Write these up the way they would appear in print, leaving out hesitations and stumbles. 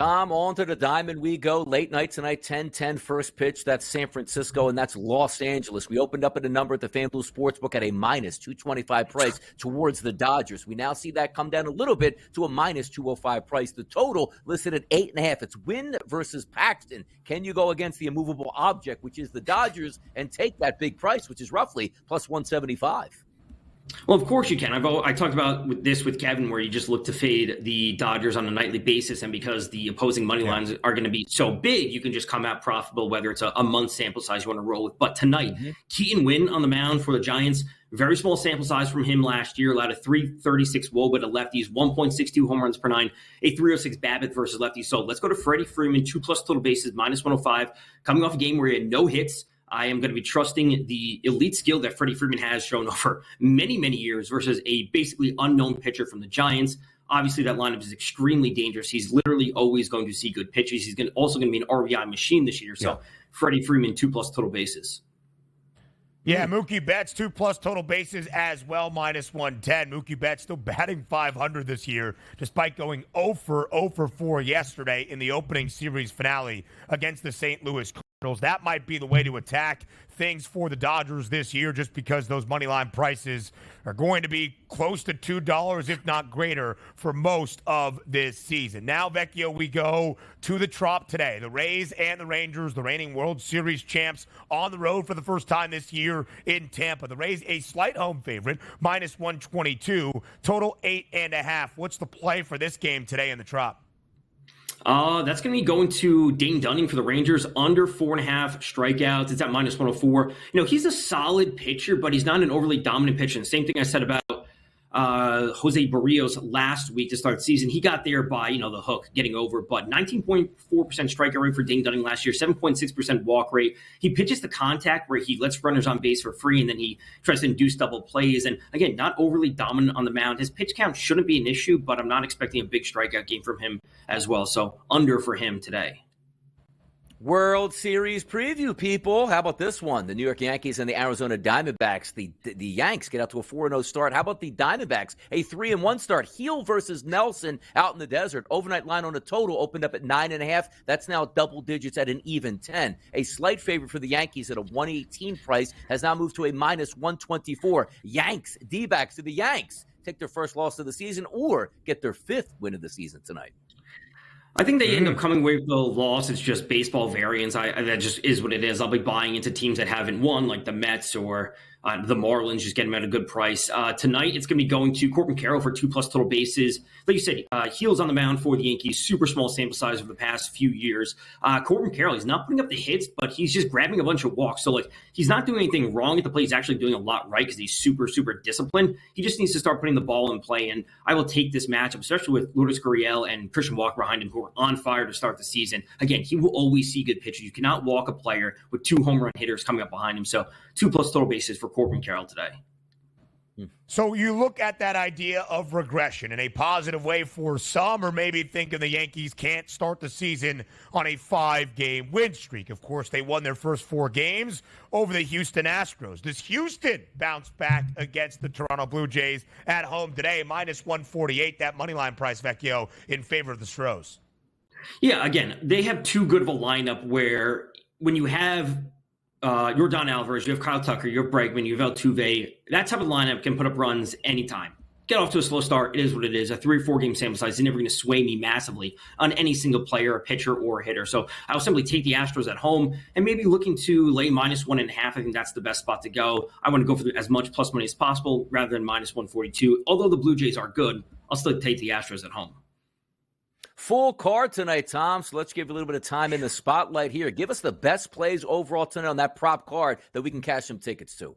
Tom, on to the diamond we go. Late night tonight, 10-10 first pitch. That's San Francisco, and that's Los Angeles. We opened up at a number at the FanDuel Sportsbook at a minus 225 price towards the Dodgers. We now see that come down a little bit to a minus 205 price. The total listed at 8.5. It's Wynn versus Paxton. Can you go against the immovable object, which is the Dodgers, and take that big price, which is roughly plus 175? Well, of course you can. I talked about this with Kevin, where you just look to fade the Dodgers on a nightly basis, and because the opposing money lines are going to be so big, you can just come out profitable, whether it's a month sample size you want to roll with. But tonight, Keaton Wynn on the mound for the Giants, very small sample size from him last year, allowed a 336 WOBA to lefties, 1.62 home runs per nine, a 306 BABIP versus lefties. So let's go to Freddie Freeman, 2+ total bases, minus 105, coming off a game where he had no hits. I am going to be trusting the elite skill that Freddie Freeman has shown over many, many years versus a basically unknown pitcher from the Giants. Obviously, that lineup is extremely dangerous. He's literally always going to see good pitches. He's also going to be an RBI machine this year. So Freddie Freeman, 2+ total bases. Yeah, Mookie Betts, 2+ total bases as well, minus 110. Mookie Betts still batting .500 this year, despite going 0 for 4 yesterday in the opening series finale against the St. Louis Cardinals. That might be the way to attack things for the Dodgers this year, just because those money line prices are going to be close to $2, if not greater, for most of this season. Now, Vecchio, we go to the Trop today. The Rays and the Rangers, the reigning World Series champs, on the road for the first time this year in Tampa. The Rays, a slight home favorite, minus 122, total 8.5. What's the play for this game today in the Trop? That's going to be going to Dane Dunning for the Rangers, under 4.5 strikeouts. It's at minus 104. He's a solid pitcher, but he's not an overly dominant pitcher. And same thing I said about Jose Barrios last week to start the season. He got there by, the hook, getting over, but 19.4% strikeout rate for Dane Dunning last year, 7.6% walk rate. He pitches the contact where he lets runners on base for free, and then he tries to induce double plays. And again, not overly dominant on the mound. His pitch count shouldn't be an issue, but I'm not expecting a big strikeout game from him as well. So under for him today. World Series preview, people. How about this one? The New York Yankees and the Arizona Diamondbacks. The Yanks get out to a 4-0 start. How about the Diamondbacks? A 3-1 start. Heel versus Nelson out in the desert. Overnight line on the total opened up at 9.5. That's now double digits at an even 10. A slight favorite for the Yankees at a 118 price has now moved to a minus 124. Yanks, D-backs to the Yanks. Take their first loss of the season or get their 5th win of the season tonight. I think they end up coming away with the loss. It's just baseball variance. That just is what it is. I'll be buying into teams that haven't won, like the Mets or the Marlins, just get them at a good price. Tonight, it's going to be going to Corbin Carroll for 2+ total bases. Like you said, Heels on the mound for the Yankees, super small sample size over the past few years. Corbin Carroll, he's not putting up the hits, but he's just grabbing a bunch of walks. So, he's not doing anything wrong at the plate. He's actually doing a lot right because he's super, super disciplined. He just needs to start putting the ball in play, and I will take this matchup, especially with Lourdes Gurriel and Christian Walker behind him, who are on fire to start the season. Again, he will always see good pitches. You cannot walk a player with 2 home run hitters coming up behind him. So 2+ total bases for Corbin Carroll today. So you look at that idea of regression in a positive way for some, or maybe thinking the Yankees can't start the season on a 5-game win streak. Of course, they won their first 4 games over the Houston Astros. Does Houston bounce back against the Toronto Blue Jays at home today? Minus 148, that money line price, Vecchio, in favor of the Astros. Yeah, again, they have too good of a lineup where when you have Yordan Alvarez, you have Kyle Tucker, you have Bregman, you have Altuve. That type of lineup can put up runs anytime. Get off to a slow start. It is what it is. A 3 or 4 game sample size is never going to sway me massively on any single player, a pitcher, or a hitter. So I'll simply take the Astros at home and maybe looking to lay minus 1.5. I think that's the best spot to go. I want to go for as much plus money as possible rather than minus 142. Although the Blue Jays are good, I'll still take the Astros at home. Full card tonight, Tom, so let's give you a little bit of time in the spotlight here. Give us the best plays overall tonight on that prop card that we can cash some tickets to.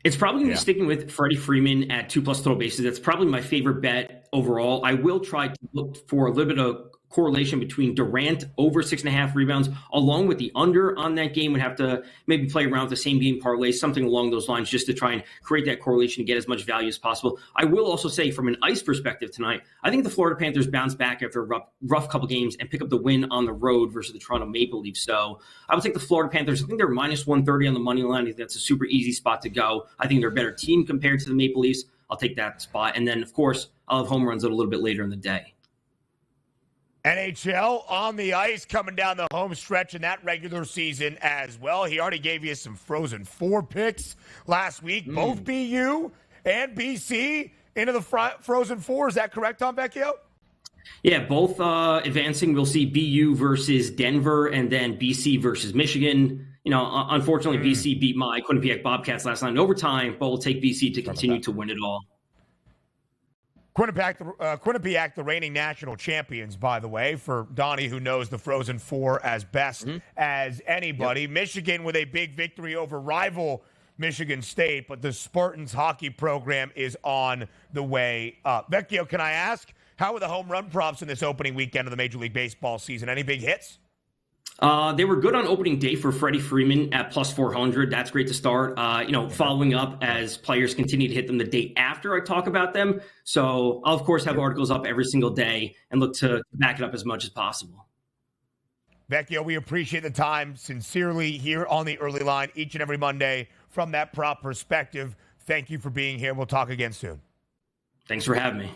It's probably going to be sticking with Freddie Freeman at 2+ total bases. That's probably my favorite bet overall. I will try to look for a little bit of correlation between Durant over 6.5 rebounds, along with the under on that game. Would have to maybe play around with the same game parlay, something along those lines, just to try and create that correlation and get as much value as possible. I will also say, from an ice perspective tonight, I think the Florida Panthers bounce back after a rough couple games and pick up the win on the road versus the Toronto Maple Leafs. So I would take the Florida Panthers. I think they're minus 130 on the money line. I think that's a super easy spot to go. I think they're a better team compared to the Maple Leafs. I'll take that spot. And then, of course, I'll have home runs a little bit later in the day. NHL on the ice coming down the home stretch in that regular season as well. He already gave you some Frozen 4 picks last week. Both BU and BC into the Frozen 4. Is that correct, Tom Vecchio? Yeah, both advancing. We'll see BU versus Denver and then BC versus Michigan. Unfortunately, BC beat my Quinnipiac Bobcats last night in overtime, but we'll take BC to continue to win it all. Quinnipiac, the reigning national champions, by the way, for Donnie, who knows the Frozen 4 as best as anybody. Yep. Michigan with a big victory over rival Michigan State, but the Spartans hockey program is on the way up. Vecchio, can I ask, how were the home run props in this opening weekend of the Major League Baseball season? Any big hits? They were good on opening day for Freddie Freeman at plus 400. That's great to start. Following up as players continue to hit them the day after I talk about them. So I'll, of course, have articles up every single day and look to back it up as much as possible. Vecchio, we appreciate the time sincerely here on the Early Line each and every Monday from that prop perspective. Thank you for being here. We'll talk again soon. Thanks for having me.